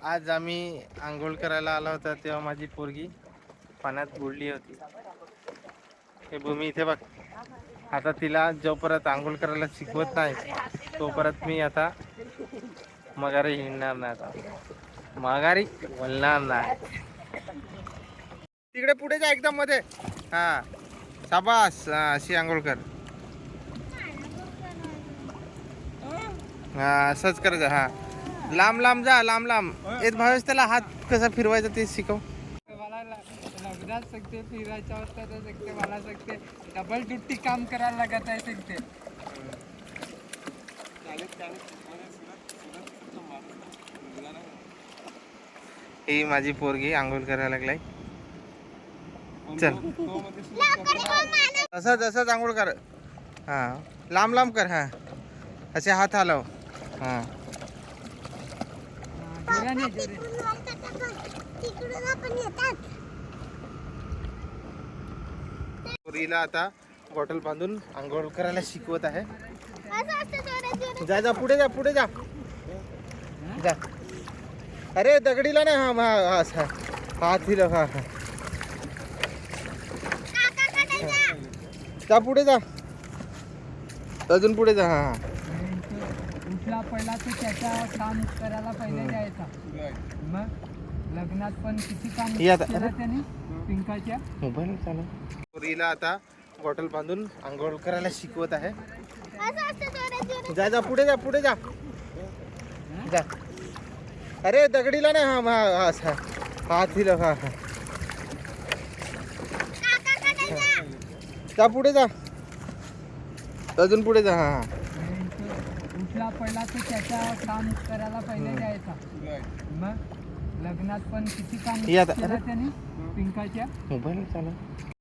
आज आम्ही आंघोळ करायला आला होता तेव्हा माझी पोरगी पाण्यात बुडली होती. हे भूमी इथे बघ. आता तिला जोपर्यंत आंघोळ करायला शिकवत नाही तोपर्यंत मी आता मगारी हिंडणार नाही. आता माघारी बोलणार नाही. तिकडे पुढे जा एकदम मध्ये. हा शाबास. अशी आंघोळ कर. हा असंच करायचं. हा लांब लांब जा. लांब लांब येत भावेश. त्याला हात कसा फिरवायचा ते शिकव. मला लग्नात सकते फिरायच्या होत्या तर सकते मला सकते डबल ड्युटी काम करायला लागत आहे सकते. ही माझी पोरगी आंघोळ करायला लागलाय. चल असंच असंच आंघोळ कर. हा लांब लांब कर. हा असे हात हलव. हा पोरीला आता बॉटल बांधून आंघोळ करायला शिकवत आहे. जा जा पुढे जा. पुढे जा. जा. अरे दगडीला नाही. हा हा हात हिलव. हा हा जा पुढे जा. अजून पुढे जा. हा उठला पहिला तर त्याच्या काम करायला पहिले जायचा. मग लग्नात पण किती काम केलं त्याने पिंकाच्या. मोबाईल चालू. पोरीला आता बॉटल बांधून आंघोळ करायला शिकवत आहे. जा जा पुढे जा. पुढे जा. जा. अरे दगडीला नाही. हा हात हिलव. हा हा जा पुढे जा. अजून पुढे जा. हा उठला पहिला तर त्याच्या काम करायला पहिले जायचा. मग लग्नात पण किती काम केलं त्याने पिंकाच्या. मोबाईल चालू.